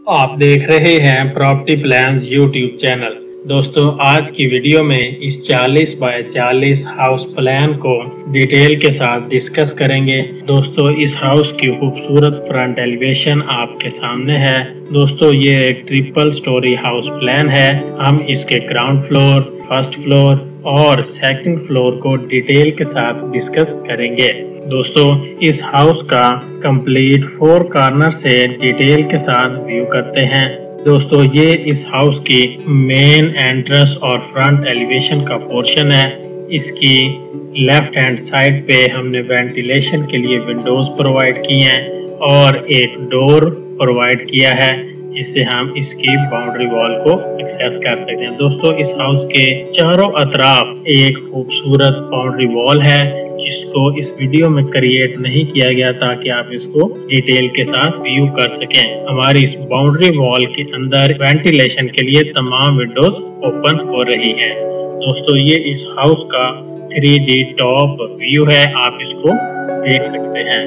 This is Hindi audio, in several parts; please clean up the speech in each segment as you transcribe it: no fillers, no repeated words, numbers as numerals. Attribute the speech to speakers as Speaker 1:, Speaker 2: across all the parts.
Speaker 1: आप देख रहे हैं प्रॉपर्टी प्लान्स यूट्यूब चैनल। दोस्तों, आज की वीडियो में इस 40 बाय 40 हाउस प्लान को डिटेल के साथ डिस्कस करेंगे। दोस्तों, इस हाउस की खूबसूरत फ्रंट एलिवेशन आपके सामने है। दोस्तों, ये एक ट्रिपल स्टोरी हाउस प्लान है। हम इसके ग्राउंड फ्लोर, फर्स्ट फ्लोर और सेकंड फ्लोर को डिटेल के साथ डिस्कस करेंगे। दोस्तों, इस हाउस का कंप्लीट 4 कॉर्नर से डिटेल के साथ व्यू करते हैं। दोस्तों, ये इस हाउस की मेन एंट्रेंस और फ्रंट एलिवेशन का पोर्शन है। इसकी लेफ्ट हैंड साइड पे हमने वेंटिलेशन के लिए विंडोज प्रोवाइड की हैं और एक डोर प्रोवाइड किया है जिससे हम इसकी बाउंड्री वॉल को एक्सेस कर सकते हैं। दोस्तों, इस हाउस के चारों अतराफ एक खूबसूरत बाउंड्री वॉल है जिसको इस वीडियो में क्रिएट नहीं किया गया ताकि आप इसको डिटेल के साथ व्यू कर सकें। हमारी इस बाउंड्री वॉल के अंदर वेंटिलेशन के लिए तमाम विंडोज ओपन हो रही हैं। दोस्तों, ये इस हाउस का 3D टॉप व्यू है, आप इसको देख सकते हैं।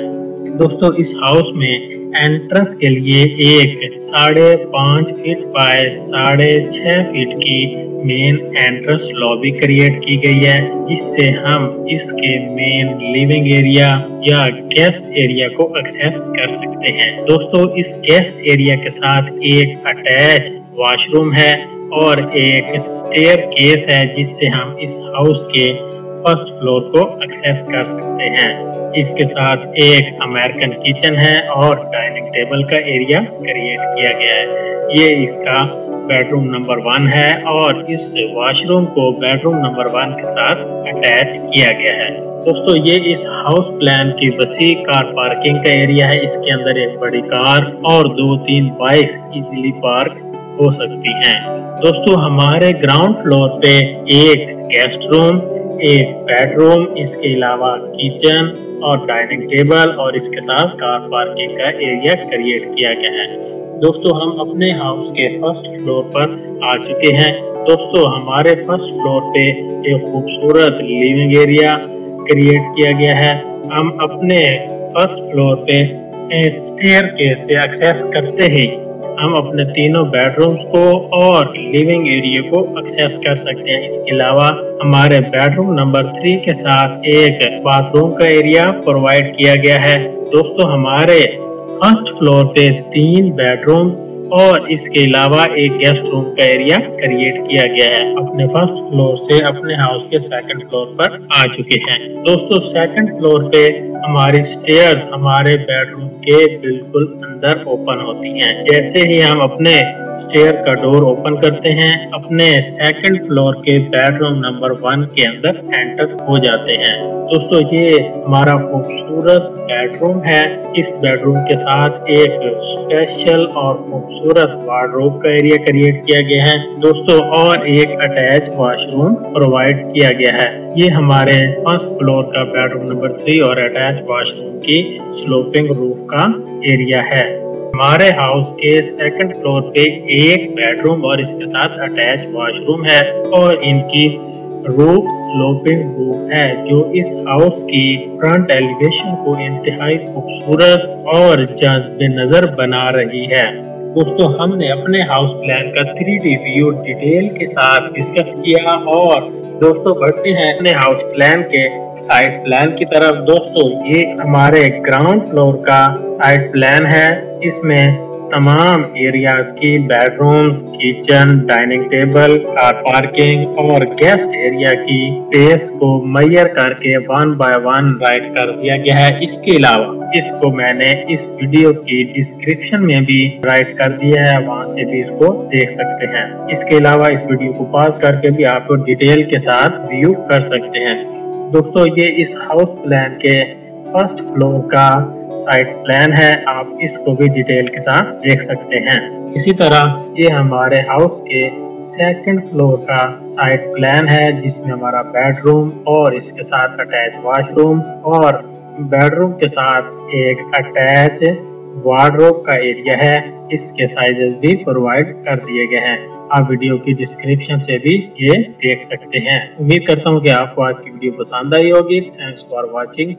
Speaker 1: दोस्तों, इस हाउस में एंट्रेंस के लिए एक 5.5 फीट बाय 6.5 फीट की मेन एंट्रेंस लॉबी क्रिएट की गई है जिससे हम इसके मेन लिविंग एरिया या गेस्ट एरिया को एक्सेस कर सकते हैं। दोस्तों, इस गेस्ट एरिया के साथ एक अटैच वॉशरूम है और एक स्टेयर केस है जिससे हम इस हाउस के फर्स्ट फ्लोर को एक्सेस कर सकते हैं। इसके साथ एक अमेरिकन किचन है और डाइनिंग टेबल का एरिया क्रिएट किया गया है। ये इसका बेडरूम नंबर 1 है और इस वॉशरूम को बेडरूम नंबर 1 के साथ अटैच किया गया है। दोस्तों, ये इस हाउस प्लान की वसी कार पार्किंग का एरिया है। इसके अंदर एक बड़ी कार और 2-3 बाइक्स इजीली पार्क हो सकती हैं। दोस्तों, हमारे ग्राउंड फ्लोर पे एक गेस्ट रूम, एक बेडरूम, इसके अलावा किचन और डाइनिंग टेबल और इसके साथ कार पार्किंग का एरिया क्रिएट किया गया है। दोस्तों, हम अपने हाउस के फर्स्ट फ्लोर पर आ चुके हैं। दोस्तों, हमारे फर्स्ट फ्लोर पे एक खूबसूरत लिविंग एरिया क्रिएट किया गया है। हम अपने फर्स्ट फ्लोर पे स्टेयरकेस से एक्सेस करते ही हम अपने तीनों बेडरूम्स को और लिविंग एरिया को एक्सेस कर सकते हैं। इसके अलावा हमारे बेडरूम नंबर 3 के साथ एक बाथरूम का एरिया प्रोवाइड किया गया है। दोस्तों, हमारे फर्स्ट फ्लोर पे 3 बेडरूम और इसके अलावा एक गेस्ट रूम का एरिया क्रिएट किया गया है। अपने फर्स्ट फ्लोर से अपने हाउस के सेकंड फ्लोर पर आ चुके हैं। दोस्तों, सेकंड फ्लोर पे हमारी स्टेयर्स हमारे बेडरूम के बिल्कुल अंदर ओपन होती हैं। जैसे ही हम अपने स्टेयर का डोर ओपन करते हैं, अपने सेकंड फ्लोर के बेडरूम नंबर 1 के अंदर एंटर हो जाते हैं। दोस्तों, ये हमारा खूबसूरत बेडरूम है। इस बेडरूम के साथ एक स्पेशल और खूबसूरत वार्डरोब का एरिया क्रिएट किया गया है। दोस्तों, और एक अटैच वॉशरूम प्रोवाइड किया गया है। ये हमारे फर्स्ट फ्लोर का बेडरूम नंबर 3 और अटैच वॉशरूम की स्लोपिंग रूफ का एरिया है। हमारे हाउस के सेकंड फ्लोर पे एक बेडरूम और इसके साथ अटैच वॉशरूम है और इनकी रूफ स्लोपिंग रूफ है जो इस हाउस की फ्रंट एलिवेशन को इंतहाई खूबसूरत और जाज़िब नजर बना रही है। दोस्तों, हमने अपने हाउस प्लान का 3D व्यू डिटेल के साथ डिस्कस किया और दोस्तों बढ़ते हैं अपने हाउस प्लान के साइड प्लान की तरफ। दोस्तों, ये हमारे ग्राउंड फ्लोर का साइड प्लान है। इसमें तमाम एरियाज की bedrooms, kitchen, dining table, car parking और गेस्ट एरिया की स्पेस को मेजर करके 1 बाय 1 राइट कर दिया गया है। इसके अलावा इसको मैंने इस वीडियो की डिस्क्रिप्शन में भी राइट कर दिया है, वहां से भी इसको देख सकते हैं। इसके अलावा इस वीडियो को पॉज करके भी आप डिटेल के साथ व्यू कर सकते हैं। दोस्तों, ये इस हाउस प्लान के फर्स्ट फ्लोर का साइड प्लान है, आप इसको भी डिटेल के साथ देख सकते हैं। इसी तरह ये हमारे हाउस के सेकंड फ्लोर का साइड प्लान है जिसमें हमारा बेडरूम और इसके साथ अटैच वॉशरूम और बेडरूम के साथ एक अटैच वार्डरोब का एरिया है। इसके साइजेस भी प्रोवाइड कर दिए गए हैं। आप वीडियो की डिस्क्रिप्शन से भी ये देख सकते हैं। उम्मीद करता हूँ कि आपको आज की वीडियो पसंद आई होगी। Thanks for watching.